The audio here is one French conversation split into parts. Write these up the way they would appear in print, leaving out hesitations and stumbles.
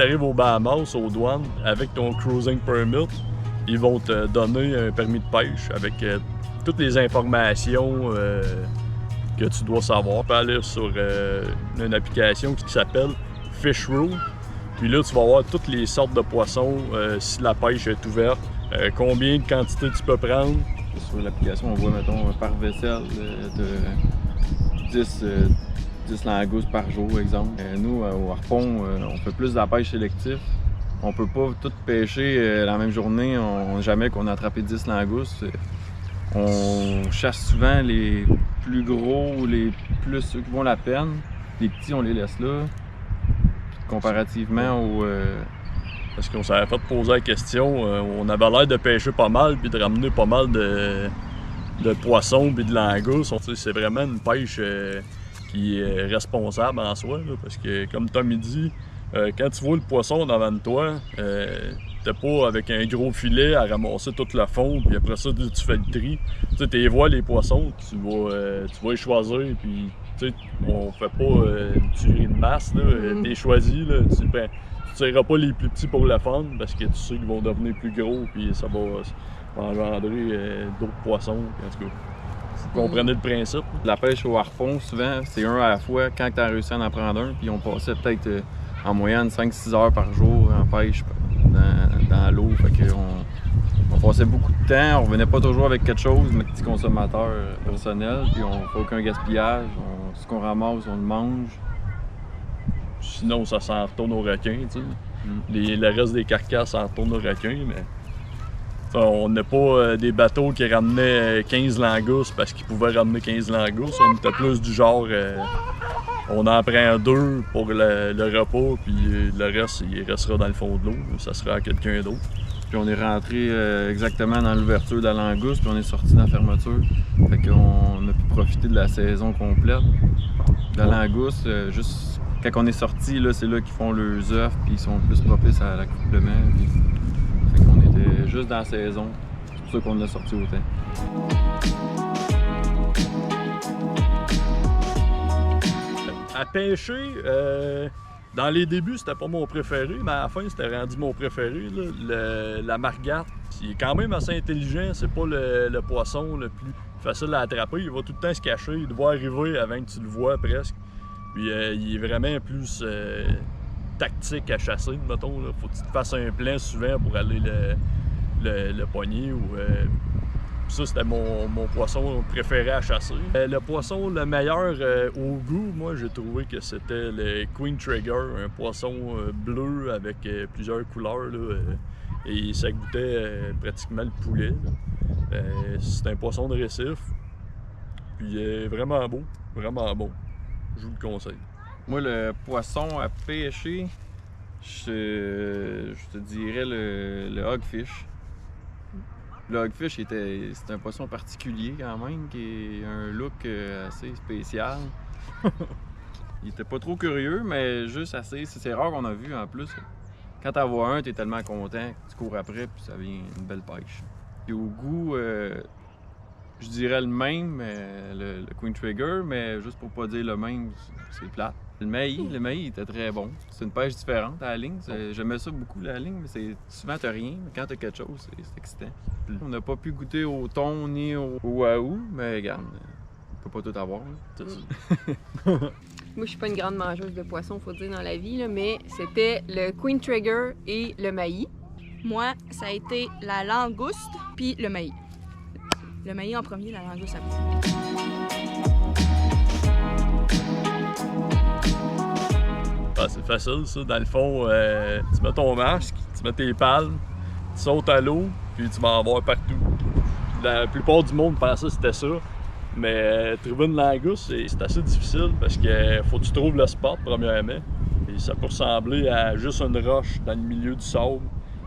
tu arrives aux Bahamas, aux douanes, avec ton cruising permit, ils vont te donner un permis de pêche avec toutes les informations que tu dois savoir. Tu peux aller sur une application qui s'appelle Fish Rule. Puis là, tu vas voir toutes les sortes de poissons, si la pêche est ouverte, combien de quantité tu peux prendre. Sur l'application, on voit, mettons, par vaisselle de 10 langoustes par jour, exemple. Nous, au harpon, on fait plus de la pêche sélective. On peut pas tout pêcher la même journée. Jamais qu'on a attrapé 10 langoustes. On chasse souvent les plus gros, ceux qui vont la peine. Les petits, on les laisse là. Comparativement aux... Parce qu'on s'avait fait poser la question, on avait l'air de pêcher pas mal puis de ramener pas mal de poissons puis de langoustes. C'est vraiment une pêche qui est responsable en soi, là, parce que comme Tommy dit, quand tu vois le poisson devant toi, t'es pas avec un gros filet à ramasser tout le fond puis après ça tu fais le tri. Tu les vois les poissons, tu vas les choisir puis on fait pas une tuerie de masse, t'es choisi, là, tu tireras pas les plus petits pour le fun parce que tu sais qu'ils vont devenir plus gros puis ça va engendrer d'autres poissons. En tout cas, vous comprenez le principe. La pêche au harpon, souvent, c'est un à la fois quand tu as réussi à en prendre un, puis on passait peut-être en moyenne 5-6 heures par jour en pêche dans l'eau. Fait que on passait beaucoup de temps, on revenait pas toujours avec quelque chose, mais petit consommateur personnel, puis on fait aucun gaspillage. Ce qu'on ramasse, on le mange. Sinon, ça s'en retourne aux requins, tu sais. Le reste des carcasses s'en retourne aux requins, mais on n'a pas des bateaux qui ramenaient 15 langoustes parce qu'ils pouvaient ramener 15 langoustes. On était plus du genre, on en prend 2 pour le repas, puis le reste, il restera dans le fond de l'eau. Ça sera à quelqu'un d'autre. Puis on est rentré exactement dans l'ouverture de la langouste, puis on est sorti dans la fermeture. Fait qu'on a pu profiter de la saison complète. La langouste, juste quand on est sorti, là, c'est là qu'ils font leurs œufs, puis ils sont plus propices à l'accouplement. Fait qu'on était juste dans la saison. C'est pour ça qu'on l'a sorti autant. À pêcher, dans les débuts, c'était pas mon préféré, mais à la fin, c'était rendu mon préféré. Là. La margate, il est quand même assez intelligent. C'est pas le poisson le plus facile à attraper. Il va tout le temps se cacher. Il doit arriver avant que tu le vois presque. Puis il est vraiment plus tactique à chasser, mettons. Là. Faut que tu te fasses un plan souvent pour aller le pogner. Ça, c'était mon poisson préféré à chasser. Le poisson le meilleur au goût, moi, j'ai trouvé que c'était le Queen Trigger, un poisson bleu avec plusieurs couleurs. Là, et ça goûtait pratiquement le poulet. C'est un poisson de récif. Puis vraiment beau, vraiment bon. Je vous le conseille. Moi, le poisson à pêcher, je te dirais le hogfish. Le hogfish, c'est un poisson particulier quand même, qui a un look assez spécial. Il était pas trop curieux, mais juste assez. C'est rare qu'on a vu en plus. Quand t'en vois un, t'es tellement content que tu cours après, puis ça devient une belle pêche. Puis au goût, je dirais le même, le Queen Trigger, mais juste pour pas dire le même, c'est plate. Le maïs était très bon. C'est une pêche différente à la ligne. J'aimais ça beaucoup, la ligne, mais souvent t'as rien, mais quand t'as quelque chose, c'est excitant. On n'a pas pu goûter au thon ni au wahoo, mais regarde, on peut pas tout avoir. Moi, je suis pas une grande mangeuse de poissons, faut dire, dans la vie, là, mais c'était le Queen Trigger et le maïs. Moi, ça a été la langouste puis le maïs. Le maïs en premier, la langouste après. Ah, c'est facile, ça. Dans le fond, tu mets ton masque, tu mets tes palmes, tu sautes à l'eau, puis tu vas en voir partout. La plupart du monde pensait que c'était ça. Mais trouver une langouste, c'est assez difficile parce qu'il faut que tu trouves le spot, premièrement. Et ça peut ressembler à juste une roche dans le milieu du sable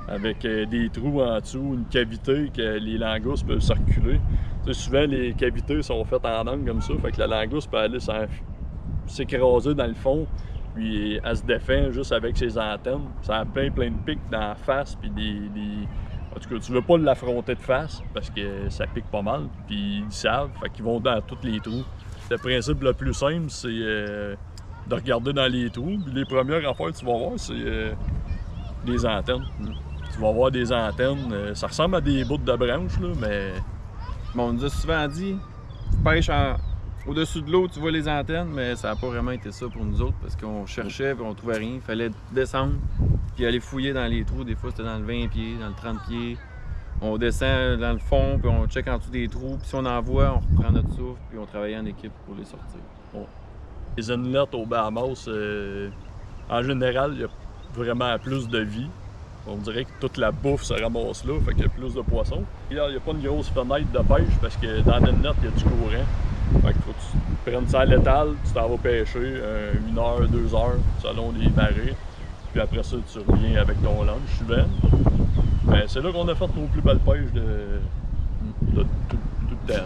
avec des trous en dessous, une cavité que les langoustes peuvent circuler. Tu sais, souvent, les cavités sont faites en angle comme ça, fait que la langouste peut aller s'écraser dans le fond, puis elle se défend juste avec ses antennes. Ça a plein de pics dans la face, puis En tout cas, tu veux pas l'affronter de face parce que ça pique pas mal, puis ils savent, fait qu'ils vont dans tous les trous. Le principe le plus simple, c'est de regarder dans les trous. Puis les premières affaires que tu vas voir, c'est des antennes. Tu vas avoir des antennes, ça ressemble à des bouts de branches, là, mais... Bon, on nous a souvent dit, tu pêches au-dessus de l'eau, tu vois les antennes, mais ça n'a pas vraiment été ça pour nous autres parce qu'on cherchait et on trouvait rien. Il fallait descendre puis aller fouiller dans les trous. Des fois, c'était dans le 20 pieds, dans le 30 pieds. On descend dans le fond, puis on check en dessous des trous. Puis si on en voit, on reprend notre souffle, puis on travaille en équipe pour les sortir. Bon. Les inlets aux Bahamas, en général, il y a vraiment plus de vie. On dirait que toute la bouffe se ramasse là, fait qu'il y a plus de poissons. Il n'y a pas une grosse fenêtre de pêche parce que dans l'inlet, il y a du courant. Fait qu'il faut que tu prennes ça à l'étal, tu t'en vas pêcher 1 heure, 2 heures, selon les marées. Puis après ça, tu reviens avec ton lunch souvent. Ben, c'est là qu'on a fait nos plus belles pêches de tout le temps.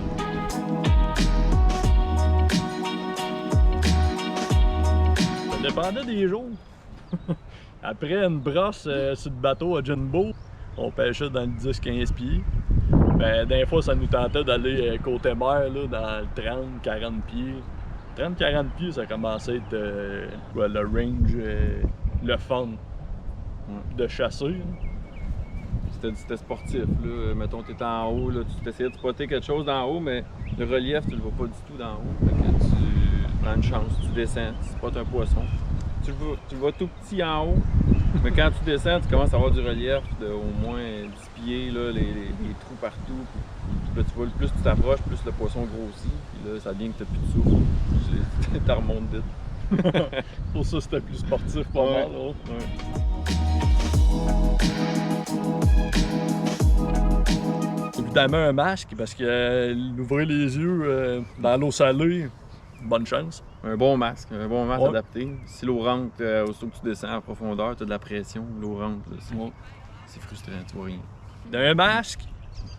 Ça dépendait des jours. Après une brosse sur le bateau à Jumbo, on pêchait dans le 10-15 pieds. Ben, des fois, ça nous tentait d'aller côté mer, là, dans le 30-40 pieds. 30-40 pieds, ça commençait à être le range, le fun de chasser. C'était sportif. Là. Mettons, tu étais en haut, là, tu essayais de spotter quelque chose d'en haut, mais le relief, tu le vois pas du tout d'en haut. Fait que tu prends une chance, tu descends, tu spottes un poisson. Tu le vois tout petit en haut, mais quand tu descends, tu commences à avoir du relief de au moins 10 pieds, là, les trous partout. Puis là, tu vois, plus tu t'approches, plus le poisson grossit. Puis là, ça devient que tu n'as plus de souffle. Tu remontes vite. Pour ça, c'était plus sportif, pas mal. Là. Évidemment, un masque, parce que l'ouvrir les yeux dans l'eau salée, bonne chance. Un bon masque adapté. Si l'eau rentre, aussitôt que tu descends en profondeur, tu as de la pression. L'eau rentre, c'est frustrant, tu vois rien. Un masque,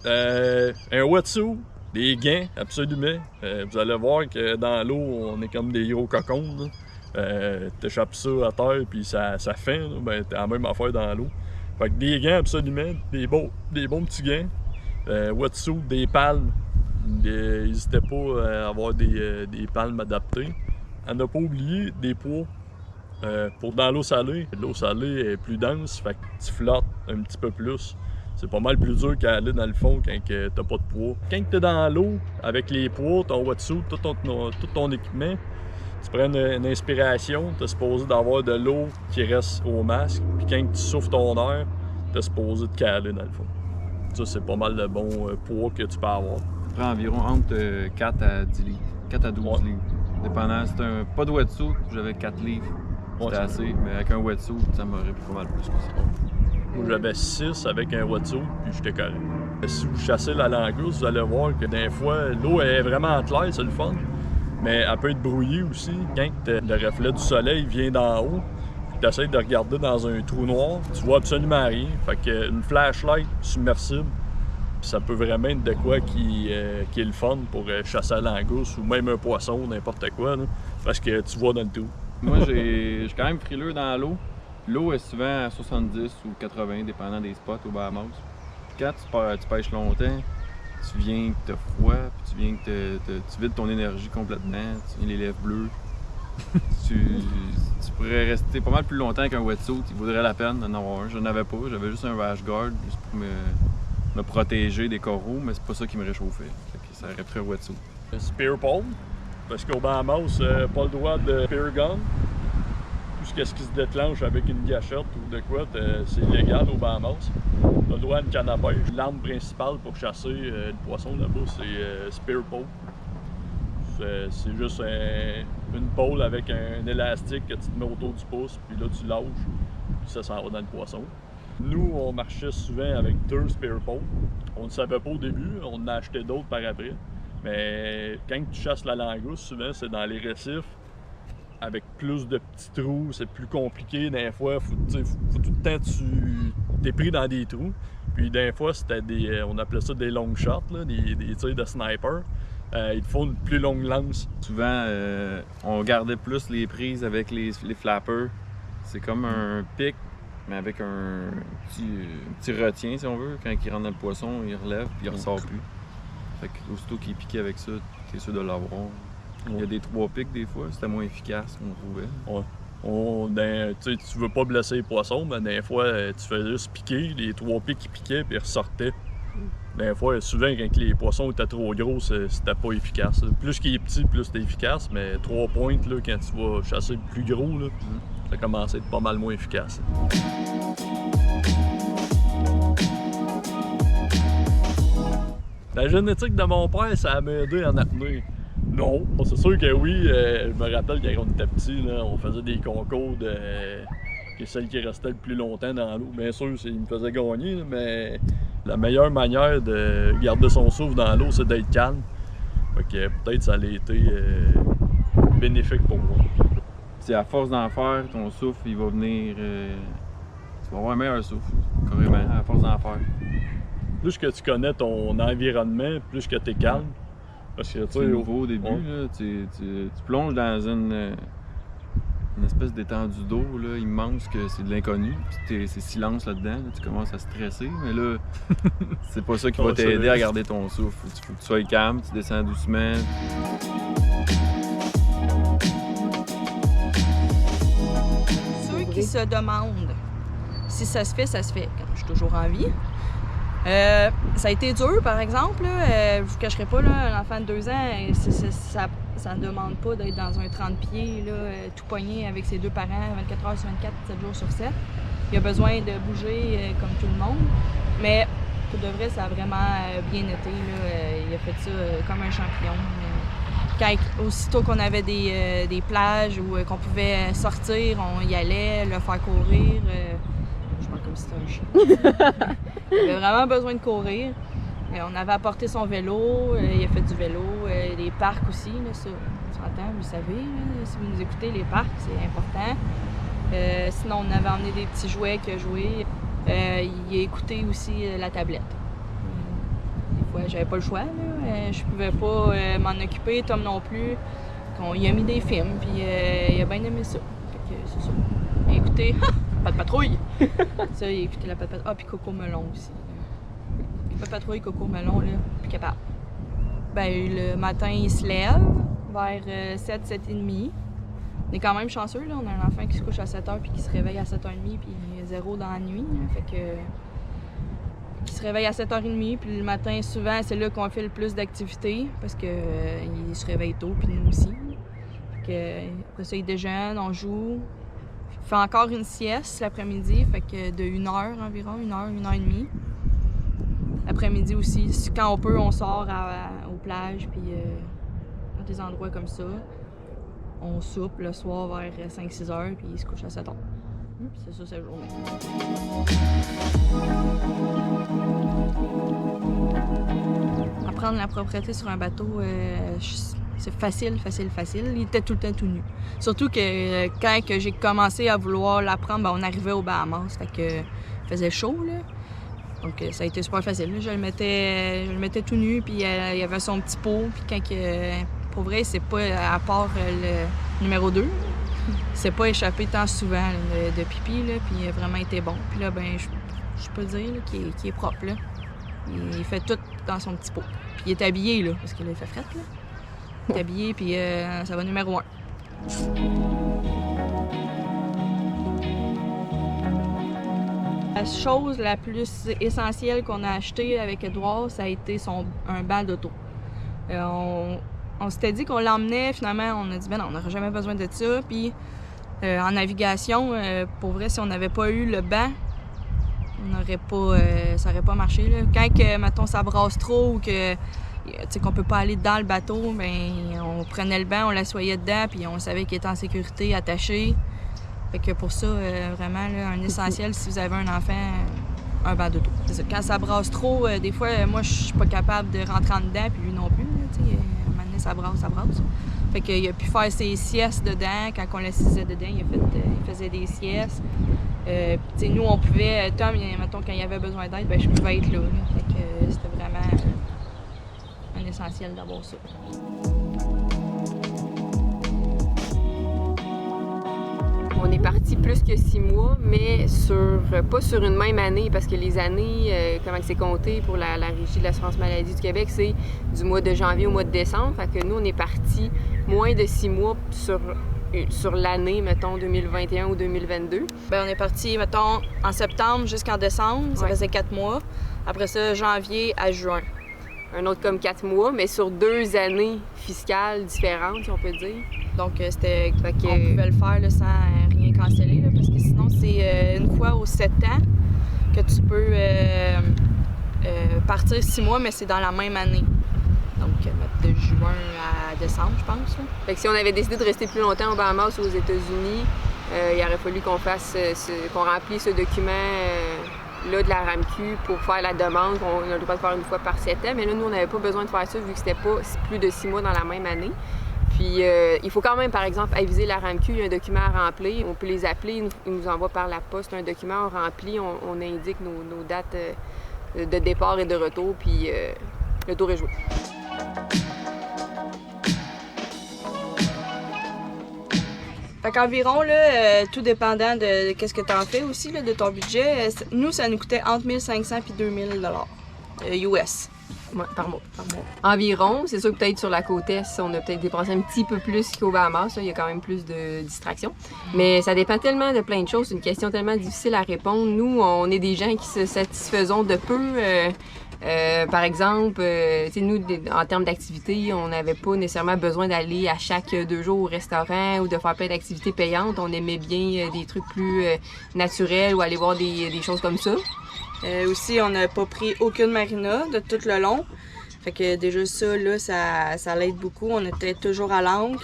un wetsuit, des gants, absolument. Vous allez voir que dans l'eau, on est comme des gros cocons. T'échappes ça à terre, puis ça fait, là, ben, t'es la même affaire dans l'eau. Fait que des gants, absolument, des bons petits gants. Wetsuit, des palmes. N'hésitez pas à avoir des palmes adaptées. À ne pas oublier des poids pour dans l'eau salée. L'eau salée est plus dense, fait que tu flottes un petit peu plus. C'est pas mal plus dur qu'à aller dans le fond quand t'as pas de poids. Quand t'es dans l'eau, avec les poids, ton wetsuit, tout ton équipement, tu prends une inspiration, t'es supposé d'avoir de l'eau qui reste au masque. Puis quand tu souffles ton air, t'es supposé te caler dans le fond. Ça, c'est pas mal de bons poids que tu peux avoir. Ça prend environ entre 4 à 10 livres. 4 à 12 livres. Dépendant, c'était pas de wetsuit, j'avais 4 livres. C'était assez, mais avec un wetsuit, ça m'aurait pris pas mal plus que ça. Moi, j'avais 6 avec un wetsuit, puis j'étais correct. Si vous chassez la langouste, vous allez voir que des fois, l'eau est vraiment claire, c'est le fun. Mais elle peut être brouillée aussi. Quand le reflet du soleil vient d'en haut, puis tu essaies de regarder dans un trou noir, tu vois absolument rien. Fait qu'une flashlight submersible, ça peut vraiment être de quoi qui est le fun pour chasser la langouste ou même un poisson, n'importe quoi, là, parce que tu vois dans le tout. Moi, je suis quand même frileux dans l'eau. L'eau est souvent à 70 ou 80, dépendant des spots aux Bahamas. Puis quand tu pêches longtemps, tu viens que t'as froid, puis tu viens que tu vides ton énergie complètement, tu viens les lèvres bleues. tu pourrais rester pas mal plus longtemps qu'un wetsuit, il vaudrait la peine d'en avoir un. Je n'en avais pas, j'avais juste un rash guard, juste pour me protéger des coraux, mais c'est pas ça qui me réchauffait. Ça aurait pris un wetsuit. Spear pole, parce qu'au Bahamas, pas le droit de spear gun. Tout ce qui se déclenche avec une gâchette ou de quoi, c'est illégal au Bahamas. On a le droit à une canne à pêche. L'arme principale pour chasser le poisson là-bas, c'est spear pole. C'est juste une pole avec un élastique que tu te mets autour du pouce, puis là tu lâches, puis ça s'en va dans le poisson. Nous, on marchait souvent avec 2 spear poles. On ne savait pas au début, on en a acheté d'autres par après. Mais quand tu chasses la langouste, souvent c'est dans les récifs. Avec plus de petits trous, c'est plus compliqué. Des fois, faut tout le temps t'es pris dans des trous. Puis des fois, c'était on appelait ça des long shots, là, des tirs de sniper. Il faut une plus longue lance. Souvent, on gardait plus les prises avec les flappers. C'est comme un pic, mais avec un petit retien, si on veut. Quand il rentre dans le poisson, il relève, puis il ressort plus. Fait que aussitôt qu'il est piqué avec ça, t'es sûr de l'avoir. Il y a des 3 pics des fois, c'était moins efficace, on trouvait. Ouais. Tu veux pas blesser les poissons, mais des fois, tu fais juste piquer, les 3 pics qui piquaient, puis ils ressortaient. Des fois, souvent, quand les poissons étaient trop gros, c'était pas efficace. Plus qu'il est petit, plus c'est efficace, mais 3 pointes, là, quand tu vas chasser le plus gros, là, ça commence à être pas mal moins efficace. La génétique de mon père, ça m'a aidé en apnée. Non, c'est sûr que oui. Je me rappelle quand on était petit, là, on faisait des concours de celle qui restait le plus longtemps dans l'eau. Bien sûr, il me faisait gagner, là, mais la meilleure manière de garder son souffle dans l'eau, c'est d'être calme. Fait que peut-être ça a été bénéfique pour moi. C'est à force d'en faire, ton souffle, il va venir... tu vas avoir un meilleur souffle, carrément, à force d'en faire. Plus que tu connais ton environnement, plus que tu es calme. Parce que, c'est nouveau au début, là, tu plonges dans une espèce d'étendue d'eau là, immense que c'est de l'inconnu, puis c'est silence là-dedans, là, tu commences à stresser, mais là, c'est pas ça qui va t'aider à garder ton souffle. Faut que tu sois calme, tu descends doucement. Ceux qui se demandent si ça se fait, ça se fait. Je suis toujours en vie. Ça a été dur, par exemple. Je vous cacherai pas, là, un enfant de 2 ans, ça ne demande pas d'être dans un 30 pieds, là, tout pogné avec ses 2 parents 24 heures sur 24, 7 jours sur 7. Il a besoin de bouger comme tout le monde. Mais pour de vrai, ça a vraiment bien été. Là. Il a fait ça comme un champion. Aussitôt qu'on avait des plages où qu'on pouvait sortir, on y allait, le faire courir. Je parle comme si c'était un chien. Il avait vraiment besoin de courir. On avait apporté son vélo, il a fait du vélo, les parcs aussi, là, ça, on s'entend, vous savez, là, si vous nous écoutez, les parcs, c'est important. Sinon, on avait emmené des petits jouets qu'il a joué. Il a écouté aussi la tablette. Des fois, j'avais pas le choix, là. Je pouvais pas m'en occuper, Tom non plus. Il a mis des films, puis il a bien aimé ça. Fait que c'est ça. Il a écouté Pat' Patrouille. Ça, il a écouté la Pat' Patrouille. Ah, puis Coco Melon aussi. Pat' Patrouille, Coco Melon, là, plus capable. Ben, le matin, il se lève vers 7, 7h30. On est quand même chanceux, là. On a un enfant qui se couche à 7h puis qui se réveille à 7h30 puis 0 dans la nuit. Là. Fait que... Il se réveille à 7h30 puis le matin, souvent, c'est là qu'on fait le plus d'activités parce que il se réveille tôt puis nous aussi. Fait que, après ça, il déjeune, on joue. Il fait encore une sieste l'après-midi, fait que de 1 heure environ, 1 heure, 1 heure et demie. L'après-midi aussi, quand on peut, on sort aux plages, puis dans des endroits comme ça. On soupe le soir vers 5-6 heures, puis il se couche à 7 heures. Puis c'est ça, sa journée. Apprendre la propriété sur un bateau, c'est facile. Il était tout le temps tout nu. Surtout que quand j'ai commencé à vouloir l'apprendre, ben, on arrivait aux Bahamas, fait que il faisait chaud, là. Donc ça a été super facile. Je le mettais tout nu, puis il y avait son petit pot. Puis quand, pour vrai, c'est pas, à part le numéro 2, c'est pas échappé tant souvent là, de pipi, là, puis il a vraiment été bon. Puis là, ben, je peux dire qu'il est propre, là. Il fait tout dans son petit pot. Puis il est habillé, là, parce qu'il fait fret, là. Il est habillé, puis ça va numéro 1. La chose la plus essentielle qu'on a achetée avec Edouard, ça a été un banc d'auto. On s'était dit qu'on l'emmenait, finalement, on a dit ben non, on n'aurait jamais besoin de ça. Puis en navigation, pour vrai, si on n'avait pas eu le banc, ça n'aurait pas marché. Là. Quand, mettons, ça brasse trop ou qu'on peut pas aller dans le bateau, ben on prenait le banc, on l'assoyait dedans, puis on savait qu'il était en sécurité, attaché. Fait que pour ça, vraiment, là, un essentiel, si vous avez un enfant, un banc d'auto. Quand ça brasse trop, des fois, moi, je suis pas capable de rentrer en dedans, puis lui non plus. À un moment donné, ça brasse. Fait qu'il a pu faire ses siestes dedans. Quand on l'assisait dedans, il faisait des siestes. Nous, on pouvait... Tom, mettons, quand il avait besoin d'aide, ben, je pouvais être là. Fait que c'était vraiment un essentiel d'avoir ça. On est parti plus que 6 mois, mais pas sur une même année, parce que les années, comment c'est compté pour la Régie de l'assurance maladie du Québec, c'est du mois de janvier au mois de décembre. Fait que nous, on est parti moins de 6 mois sur sur l'année, mettons, 2021 ou 2022? Ben, on est parti, mettons, en septembre jusqu'en décembre. Ça Ouais. faisait 4 mois. Après ça, janvier à juin. Un autre comme 4 mois, mais sur 2 années fiscales différentes, si on peut dire. Donc, c'était Fait que- on pouvait le faire là, sans rien canceller, là, parce que sinon, c'est une fois aux 7 ans que tu peux partir 6 mois, mais c'est dans la même année. Donc, de juin à décembre, je pense. Là. Fait que si on avait décidé de rester plus longtemps aux Bahamas ou aux États-Unis, il aurait fallu qu'on fasse qu'on remplisse ce document là de la RAMQ pour faire la demande. On a le droit de faire une fois par 7 ans, mais là, nous, on n'avait pas besoin de faire ça vu que c'était pas plus de 6 mois dans la même année. Puis, il faut quand même, par exemple, aviser la RAMQ, il y a un document à remplir. On peut les appeler, ils nous envoient par la poste un document, on remplit, on indique nos dates de départ et de retour, puis le tour est joué. Fait qu'environ, là, tout dépendant de qu'est-ce que tu en fais aussi, là, de ton budget, nous, ça nous coûtait entre 1500 et 2000 US. Ouais, par mois. Environ. C'est sûr que peut-être sur la côte Est, on a peut-être dépensé un petit peu plus qu'au Bahamas. Il y a quand même plus de distractions. Mais ça dépend tellement de plein de choses. C'est une question tellement difficile à répondre. Nous, on est des gens qui se satisfaisons de peu. Par exemple, nous, en termes d'activités, on n'avait pas nécessairement besoin d'aller à chaque 2 jours au restaurant ou de faire plein d'activités payantes. On aimait bien des trucs plus naturels ou aller voir des choses comme ça. Aussi, on n'a pas pris aucune marina de tout le long. Fait que déjà ça, là, ça l'aide beaucoup. On était toujours à l'ancre.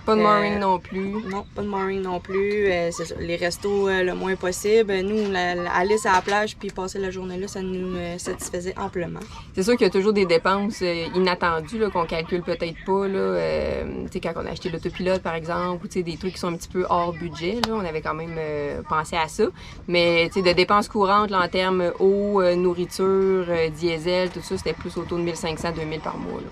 Pas de mooring non plus. Non, pas de mooring non plus. C'est ça. Les restos le moins possible. Nous, aller à la plage puis passer la journée là, ça nous satisfaisait amplement. C'est sûr qu'il y a toujours des dépenses inattendues là, qu'on calcule peut-être pas. Là, quand on a acheté l'autopilote, par exemple, ou des trucs qui sont un petit peu hors budget. Là, on avait quand même pensé à ça. Mais de dépenses courantes là, en termes eau, nourriture, diesel, tout ça, c'était plus autour de 1500-2000 par mois. Là.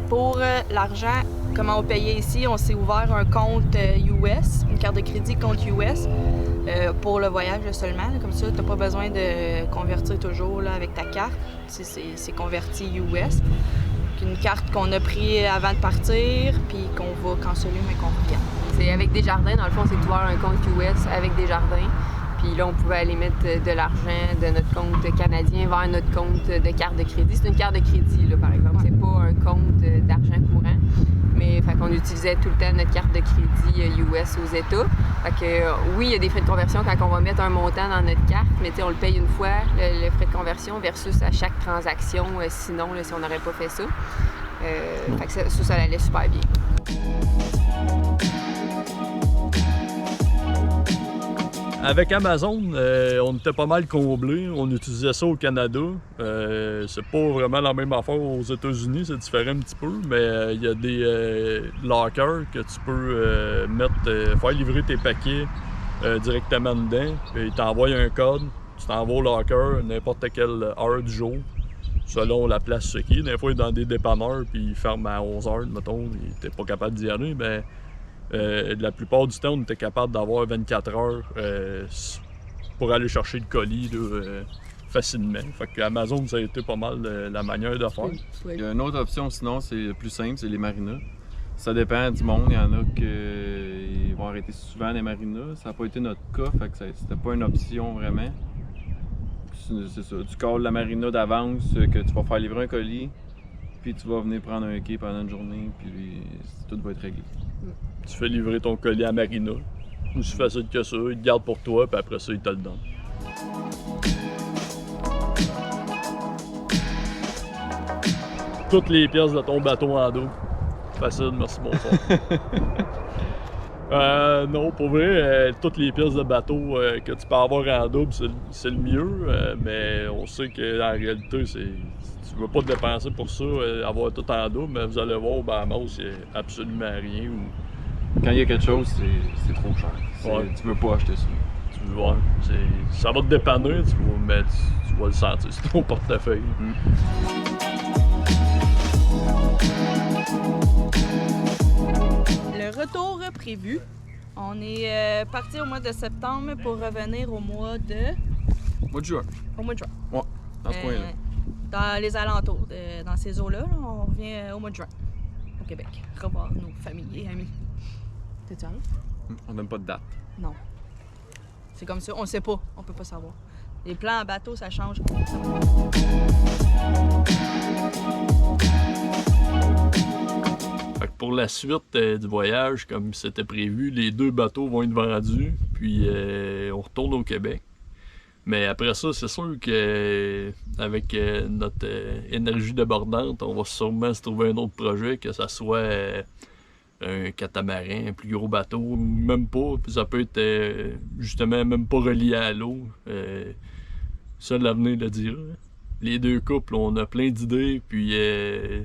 Pour l'argent, comment on payait ici, on s'est ouvert un compte US, une carte de crédit compte US pour le voyage seulement. Là, comme ça, tu n'as pas besoin de convertir toujours là, avec ta carte. C'est converti US. Une carte qu'on a pris avant de partir, puis qu'on va canceller, mais qu'on revient. C'est avec Desjardins, dans le fond, c'est ouvert un compte US avec Desjardins. Puis là, on pouvait aller mettre de l'argent de notre compte canadien vers notre compte de carte de crédit. C'est une carte de crédit, là, par exemple. C'est pas un compte d'argent courant. Mais fait qu'on utilisait tout le temps notre carte de crédit US aux États. Fait que oui, il y a des frais de conversion quand on va mettre un montant dans notre carte, mais on le paye une fois, le frais de conversion, versus à chaque transaction, sinon, là, si on n'aurait pas fait ça. Fait que ça allait super bien. Avec Amazon, on était pas mal comblés. On utilisait ça au Canada. C'est pas vraiment la même affaire aux États-Unis, c'est différent un petit peu, mais il y a des lockers que tu peux faire livrer tes paquets directement dedans. Puis ils t'envoient un code, tu t'envoies au locker n'importe quelle heure du jour, selon la place ce qui est. Des fois, dans des dépanneurs, puis ils ferment à 11h, mettons, t'es pas capable d'y aller, mais la plupart du temps, on était capable d'avoir 24 heures pour aller chercher le colis là, facilement. Fait que Amazon, ça a été pas mal la manière de faire. Il y a une autre option sinon, c'est plus simple, c'est les marinas. Ça dépend du monde, il y en a qui vont arrêter souvent les marinas. Ça n'a pas été notre cas, fait que c'était pas une option vraiment. C'est ça, tu calls la marina d'avance, que tu vas faire livrer un colis, puis tu vas venir prendre un quai pendant une journée, puis tout va être réglé. Tu fais livrer ton colis à Marina. Aussi facile que ça, ils te gardent pour toi, puis après ça, ils te le donnent. Toutes les pièces de ton bateau en dos. Facile, merci, bonsoir. Non, pour vrai, toutes les pièces de bateau que tu peux avoir en double, c'est le mieux. Mais on sait qu'en réalité, tu ne veux pas te dépenser pour ça, avoir tout en double, mais vous allez voir au Bahamas, il n'y a absolument rien. Quand il y a quelque chose, c'est trop cher. Ouais. Tu veux pas acheter ça. Tu veux voir, ça va te dépanner, mais tu vas le sentir sur ton portefeuille. Le retour prévu, on est parti au mois de septembre pour revenir au mois de... Mois de juin. Au mois de juin. Ouais, dans ce coin-là. dans les alentours, dans ces eaux-là. Là, on revient au mois de juin, au Québec, revoir nos familles et amis. T'es-tu allé? On donne pas de date. Non. C'est comme ça, on sait pas, on peut pas savoir. Les plans en bateau, ça change. Fait que pour la suite du voyage, comme c'était prévu, les 2 bateaux vont être vendus, puis on retourne au Québec. Mais après ça, c'est sûr que avec notre énergie débordante, on va sûrement se trouver un autre projet, que ça soit un catamaran, un plus gros bateau, ou même pas, puis ça peut être justement même pas relié à l'eau. Ça, l'avenir le dira. Les 2 couples, on a plein d'idées, puis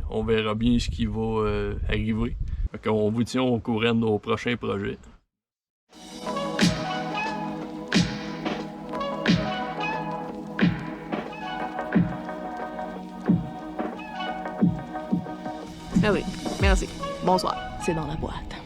on verra bien ce qui va arriver. Fait qu'on vous tient au courant de nos prochains projets. Ah oui, merci. Bonsoir. C'est dans la boîte.